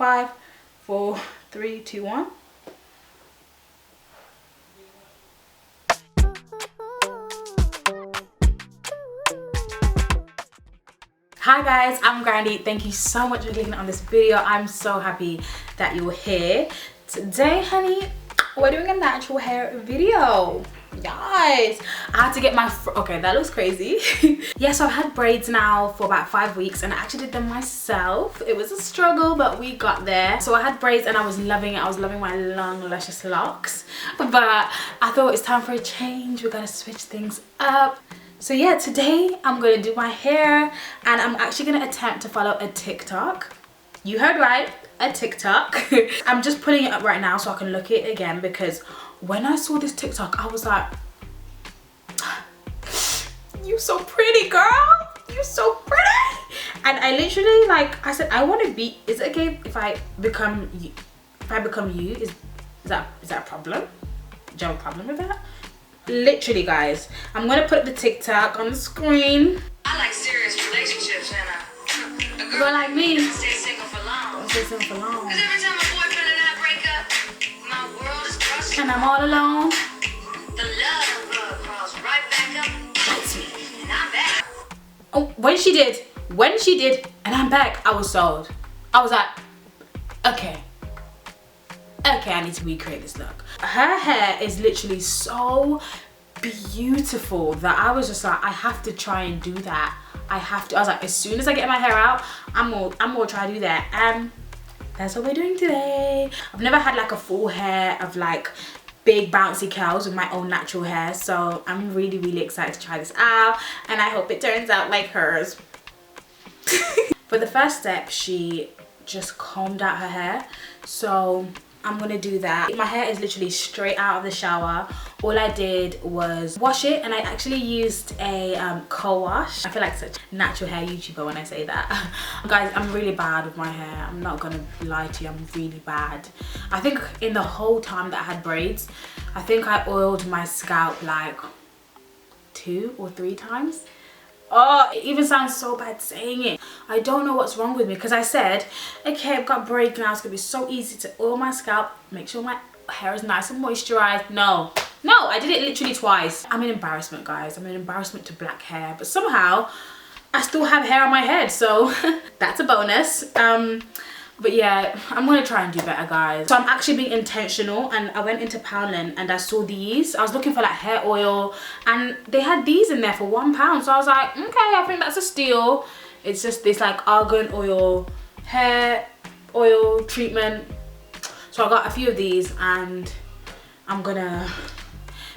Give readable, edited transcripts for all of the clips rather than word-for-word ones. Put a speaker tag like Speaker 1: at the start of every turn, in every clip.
Speaker 1: 5, 4, 3, 2, 1. Hi guys, I'm Grandy. Thank you so much for clicking on this video. I'm so happy that you're here. Today, honey, we're doing a natural hair video. Guys, I had to get my okay, that looks crazy. Yeah, so I've had braids now for about 5 weeks and I actually did them myself. It was a struggle, but we got there. So I had braids and I was loving it. I was loving my long luscious locks, but I thought it's time for a change. We gotta switch things up. So yeah, today I'm gonna do my hair and I'm actually gonna attempt to follow a TikTok. You heard right, a TikTok. I'm just putting it up right now so I can look at it again, because when I saw this TikTok, I was like, you so pretty, girl. You so pretty. And I literally, like, I said, I want to be, is it okay if I become you? If I become you, is that a problem? Do you have a problem with that? Literally, guys, I'm gonna put the TikTok on the screen.
Speaker 2: I like serious relationships, and a
Speaker 1: girl like me
Speaker 2: stay single for long.
Speaker 1: Stay single for long.
Speaker 2: Cause every time my boyfriend and I break up, my world is crushed.
Speaker 1: And I'm all alone.
Speaker 2: The love crawls right back up, bites me, and I'm back.
Speaker 1: Oh, when she did, and I'm back, I was sold. I was like, okay, I need to recreate this look. Her hair is literally so beautiful that I was just like, I have to try and do that. I was like, as soon as I get my hair out, I'm gonna try to do that. And that's what we're doing today. I've never had like a full hair of like big bouncy curls with my own natural hair, so I'm really excited to try this out, and I hope it turns out like hers. For the first step, she just combed out her hair, so I'm gonna do that. My hair is literally straight out of the shower. All I did was wash it, and I actually used a co-wash. I feel like such a natural hair YouTuber when I say that. Guys, I'm really bad with my hair. I'm not gonna lie to you, I'm really bad. I think in the whole time that I had braids, I think I oiled my scalp like 2 or 3 times. Oh, it even sounds so bad saying it. I don't know what's wrong with me, because I said, okay, I've got braids now. It's gonna be so easy to oil my scalp, make sure my hair is nice and moisturized. No, I did it literally twice. I'm an embarrassment, guys. I'm an embarrassment to black hair, but somehow I still have hair on my head, so that's a bonus. But yeah, I'm gonna try and do better, guys. So I'm actually being intentional, and I went into Poundland and I saw these. I was looking for like hair oil, and they had these in there for £1. So I was like, okay, I think that's a steal. It's just this like argan oil hair oil treatment. So I got a few of these, and I'm gonna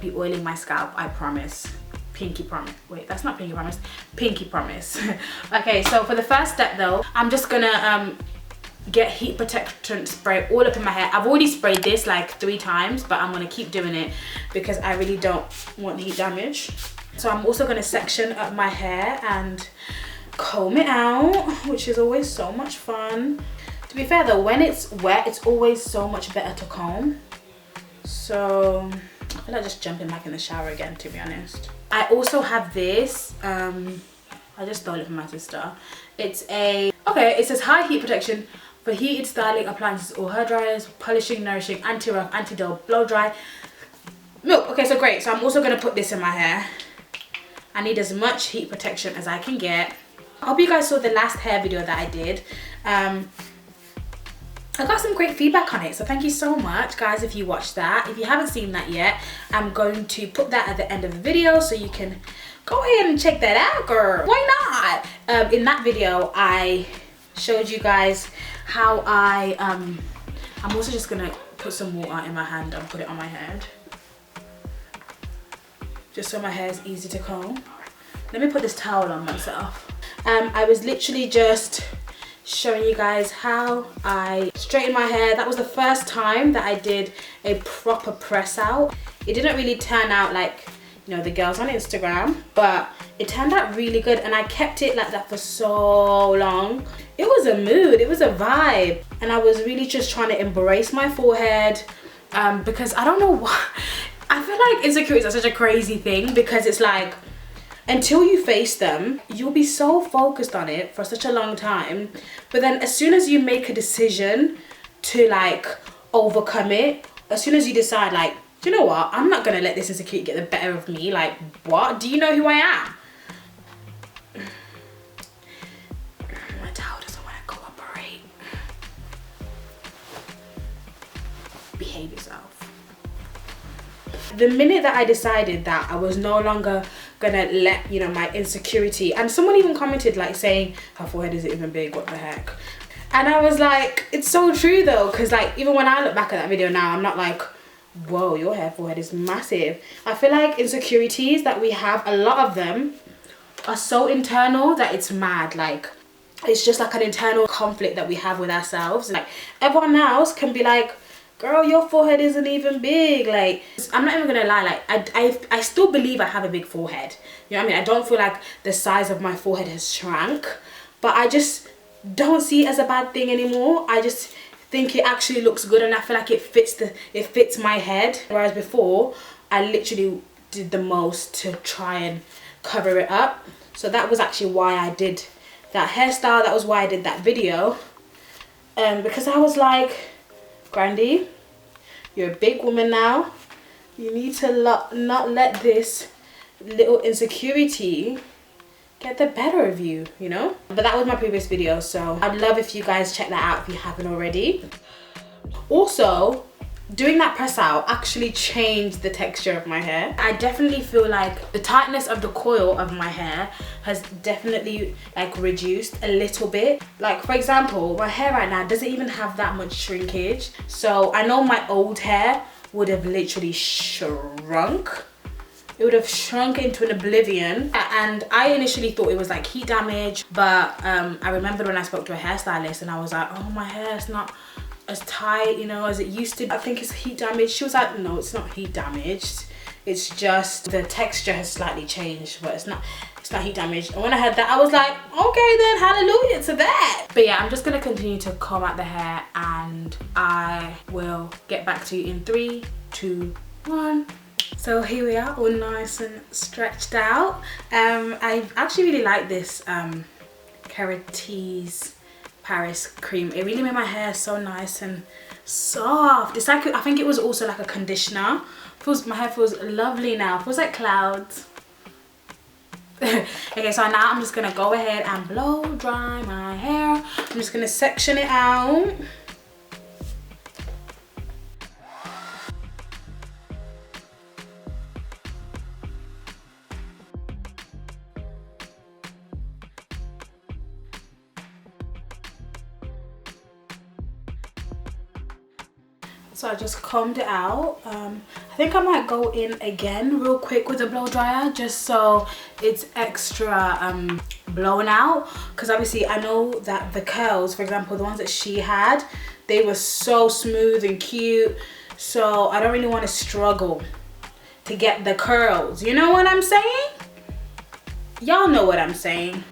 Speaker 1: be oiling my scalp, I promise. Pinky promise. Wait, that's not pinky promise. Pinky promise. Okay, so for the first step though, I'm just gonna get heat protectant spray all up in my hair. I've already sprayed this like 3 times, but I'm gonna keep doing it because I really don't want heat damage. So I'm also gonna section up my hair and comb it out, which is always so much fun. To be fair though, when it's wet, it's always so much better to comb. So I feel like just jumping back in the shower again, to be honest. I also have this, I just stole it from my sister. It says high heat protection for heated styling appliances or hair dryers, polishing, nourishing, anti-rough, anti-dull, blow dry, milk. Okay, so great. So I'm also gonna put this in my hair. I need as much heat protection as I can get. I hope you guys saw the last hair video that I did. I got some great feedback on it, so thank you so much, guys, if you watched that. If you haven't seen that yet, I'm going to put that at the end of the video so you can go ahead and check that out, girl. Why not? In that video, I showed you guys how I'm also just gonna put some water in my hand and put it on my head, just so my hair is easy to comb. Let me put this towel on myself. I was literally just showing you guys how I straighten my hair. That was the first time that I did a proper press out. It didn't really turn out like, you know, the girls on Instagram, but it turned out really good, and I kept it like that for so long. It was a mood, it was a vibe, and I was really just trying to embrace my forehead, because I don't know why. I feel like insecurities are such a crazy thing, because it's like until you face them, you'll be so focused on it for such a long time. But then as soon as you make a decision to like overcome it, as soon as you decide like, do you know what, I'm not gonna let this insecurity get the better of me. Like, what? Do you know who I am? My towel doesn't want to cooperate. Behave yourself. The minute that I decided that I was no longer gonna let, you know, my insecurity, and someone even commented like saying her forehead isn't even big, what the heck. And I was like, it's so true though, because like even when I look back at that video now, I'm not like, whoa, your forehead is massive. I feel like insecurities that we have, a lot of them are so internal that it's mad. Like, it's just like an internal conflict that we have with ourselves. Like, everyone else can be like, girl, your forehead isn't even big. Like, I'm not even gonna lie, like I still believe I have a big forehead. You know what I mean? I don't feel like the size of my forehead has shrunk, but I just don't see it as a bad thing anymore. I just think it actually looks good, and I feel like it fits my head. Whereas before, I literally did the most to try and cover it up. So that was actually why I did that hairstyle. That was why I did that video. Because I was like, Grandy, you're a big woman now. You need to not let this little insecurity get the better of you, you know? But that was my previous video, so I'd love if you guys check that out if you haven't already. Also, doing that press out actually changed the texture of my hair. I definitely feel like the tightness of the coil of my hair has definitely like reduced a little bit. Like, for example, my hair right now doesn't even have that much shrinkage. So I know my old hair would have literally shrunk. It would have shrunk into an oblivion. And I initially thought it was like heat damage, but I remembered when I spoke to a hairstylist and I was like, oh, my hair is not as tight, you know, as it used to. I think it's heat damage. She was like, no, it's not heat damaged. It's just the texture has slightly changed, but it's not heat damaged. And when I heard that, I was like, okay then, hallelujah to that. But yeah, I'm just gonna continue to comb out the hair and I will get back to you in 3, 2, 1. So here we are, all nice and stretched out. I actually really like this Keratis Paris cream. It really made my hair so nice and soft. It's like, I think it was also like a conditioner. My hair feels lovely now. It feels like clouds. Okay, so now I'm just gonna go ahead and blow dry my hair. I'm just gonna section it out. So I just combed it out. I think I might go in again real quick with a blow dryer just so it's extra blown out, because obviously I know that the curls, for example, the ones that she had, they were so smooth and cute, so I don't really want to struggle to get the curls. You know what I'm saying? Y'all know what I'm saying.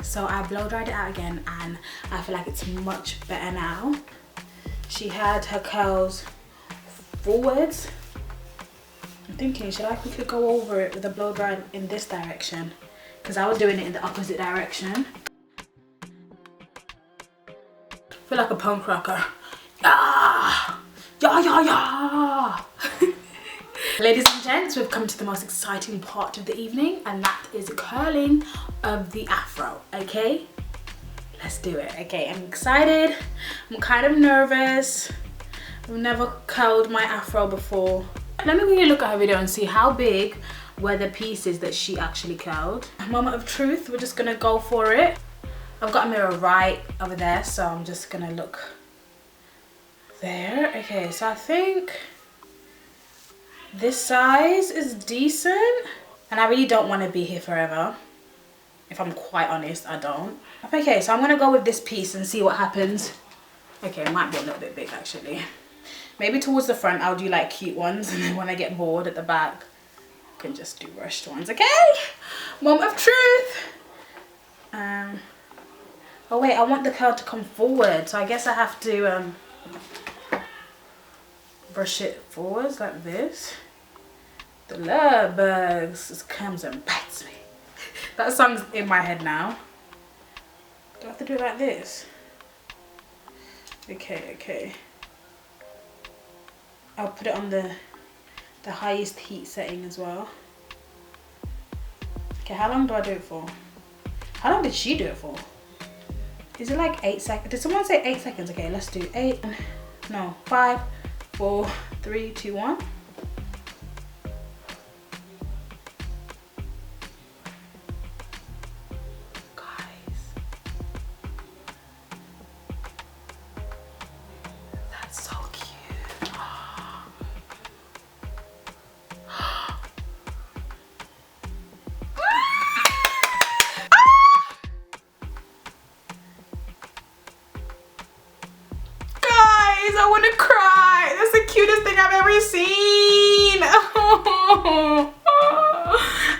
Speaker 1: So I blow dried it out again and I feel like it's much better now. She had her curls forwards. I'm thinking, should I quickly go over it with a blow dry in this direction? Because I was doing it in the opposite direction. I feel like a punk rocker. Yeah! Yeah, yeah, yeah! Ladies and gents, we've come to the most exciting part of the evening, and that is curling of the afro, okay? Let's do it. Okay, I'm excited. I'm kind of nervous. I've never curled my afro before. Let me really look at her video and see how big were the pieces that she actually curled. Moment of truth, we're just gonna go for it. I've got a mirror right over there, so I'm just gonna look there. Okay, so I think this size is decent. And I really don't want to be here forever. If I'm quite honest, I don't. Okay, so I'm gonna go with this piece and see what happens. Okay, it might be a little bit big actually. Maybe towards the front I'll do like cute ones, and then when I get bored at the back, I can just do rushed ones, okay? Moment of truth. Oh wait, I want the curl to come forward, so I guess I have to brush it forwards like this. The love bugs just comes and bites me. That song's in my head now. Do I have to do it like this? Okay. I'll put it on the highest heat setting as well. Okay, how long do I do it for? How long did she do it for? Is it like 8 seconds? Did someone say 8 seconds? Okay, let's do 8. No, 5, 4, 3, 2, 1. I want to cry. That's the cutest thing I've ever seen.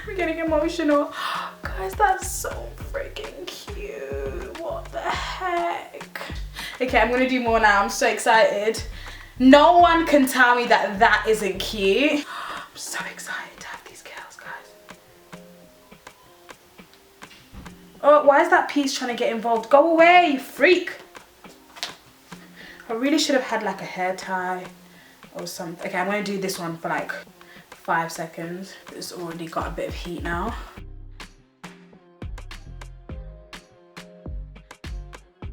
Speaker 1: I'm getting emotional. Guys, that's so freaking cute. What the heck? Okay, I'm going to do more now. I'm so excited. No one can tell me that that isn't cute. I'm so excited to have these girls, guys. Oh, why is that piece trying to get involved? Go away, you freak. I really should have had like a hair tie or something. Okay, I'm going to do this one for like 5 seconds. It's already got a bit of heat now.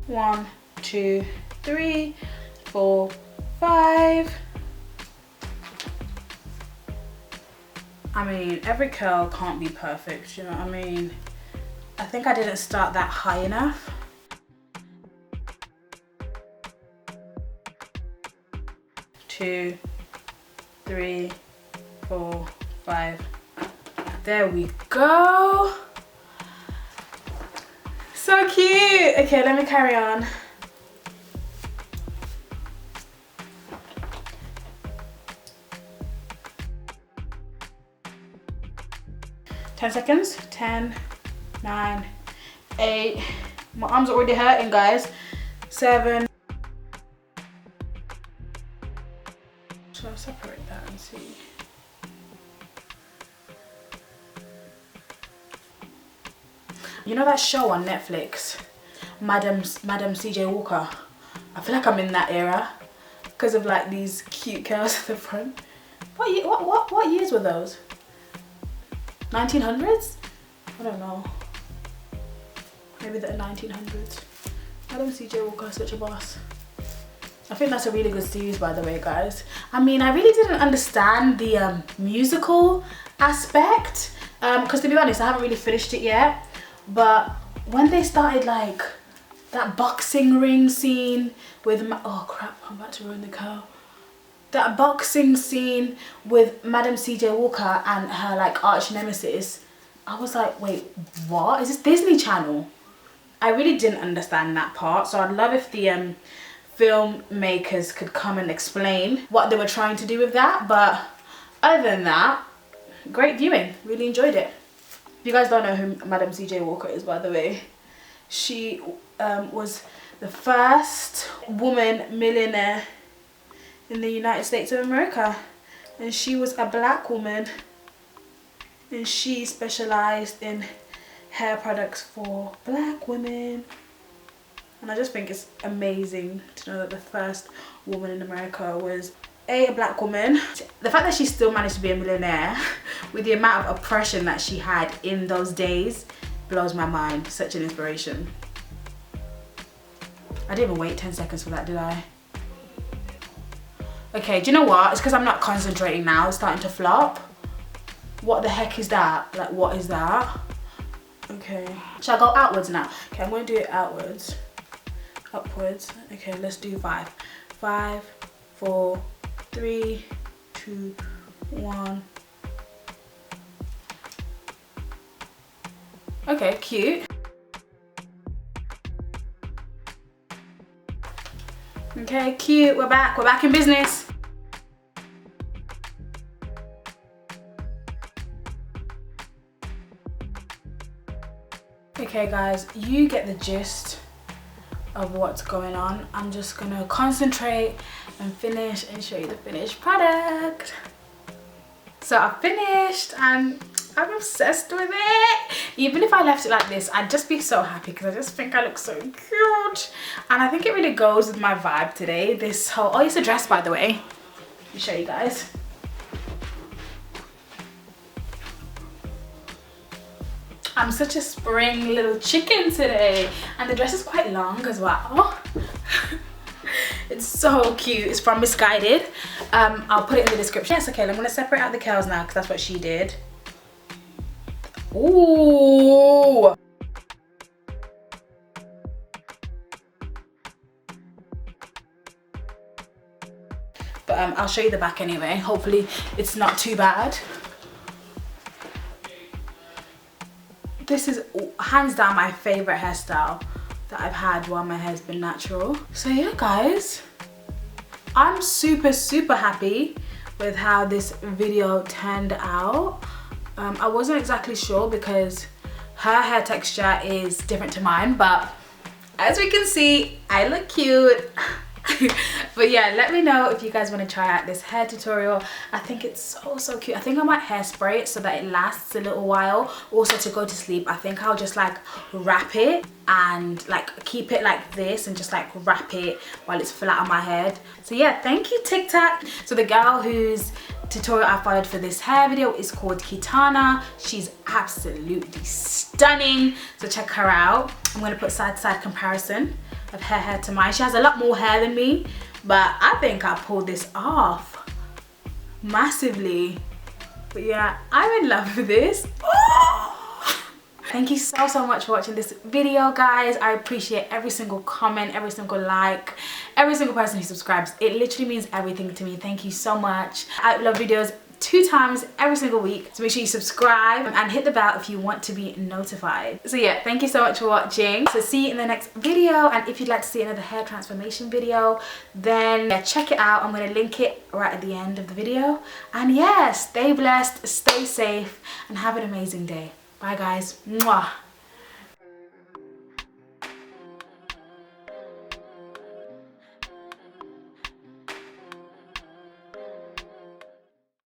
Speaker 1: One, 2, 3, 4, 5. I mean, every curl can't be perfect, you know what I mean? I think I didn't start that high enough. Two, 3, 4, 5. There we go. So cute. Okay, let me carry on. Ten seconds. 10, 9, 8. My arms are already hurting, guys. 7. So I'll separate that and see. You know that show on Netflix, Madam CJ Walker? I feel like I'm in that era because of like these cute curls at the front. What years were those? 1900s? I don't know. Maybe the 1900s. Madam CJ Walker, such a boss. I think that's a really good series, by the way, guys. I mean, I really didn't understand the musical aspect because to be honest, I haven't really finished it yet. But when they started like that boxing ring scene with, oh crap, I'm about to ruin the curl. That boxing scene with Madam CJ Walker and her like arch nemesis, I was like, wait, what? Is this Disney Channel? I really didn't understand that part. So I'd love if the filmmakers could come and explain what they were trying to do with that. But other than that, great viewing. Really enjoyed it. If you guys don't know who Madam CJ Walker is, by the way, she was the first woman millionaire in the United States of America, and she was a black woman, and she specialized in hair products for black women. And I just think it's amazing to know that the first woman in America was a black woman. The fact that she still managed to be a millionaire with the amount of oppression that she had in those days blows my mind. Such an inspiration. I didn't even wait 10 seconds for that, did I? Okay, do you know what? It's because I'm not concentrating now. It's starting to flop. What the heck is that? Like, what is that? Okay. Shall I go outwards now? Okay, I'm going to do it outwards. Upwards. Okay, let's do 5. 5, 4, 3, 2, 1. Okay, cute. Okay, cute. We're back. We're back in business. Okay, guys, you get the gist of what's going on. I'm just gonna concentrate and finish and show you the finished product. So I finished and I'm obsessed with it. Even if I left it like this, I'd just be so happy because I just think I look so cute. And I think it really goes with my vibe today. This whole, oh, it's a dress, by the way. Let me show you guys. I'm such a spring little chicken today. And the dress is quite long as well. It's so cute. It's from Misguided. I'll put it in the description. Yes, okay, I'm gonna separate out the curls now because that's what she did. Ooh. But I'll show you the back anyway. Hopefully it's not too bad. This is hands down my favorite hairstyle that I've had while my hair's been natural. So yeah, guys, I'm super happy with how this video turned out. I wasn't exactly sure because her hair texture is different to mine, but as we can see, I look cute. But yeah, let me know if you guys want to try out this hair tutorial. I think it's so cute. I think I might hairspray it so that it lasts a little while. Also, to go to sleep, I think I'll just like wrap it and like keep it like this and just like wrap it while it's flat on my head. So yeah, thank you TikTok. So the girl whose tutorial I followed for this hair video is called Kitana. She's absolutely stunning, so check her out. I'm going to put side to side comparison of her hair to mine. She has a lot more hair than me, but I think I pulled this off massively. But yeah, I'm in love with this. Oh! Thank you so much for watching this video, guys. I appreciate every single comment, every single like, every single person who subscribes. It literally means everything to me. Thank you so much. I upload videos 2 times every single week, so make sure you subscribe and hit the bell if you want to be notified. So yeah, thank you so much for watching. So see you in the next video, and if you'd like to see another hair transformation video, then yeah, check it out. I'm going to link it right at the end of the video. And yeah, stay blessed, stay safe, and have an amazing day. Bye guys. Mwah.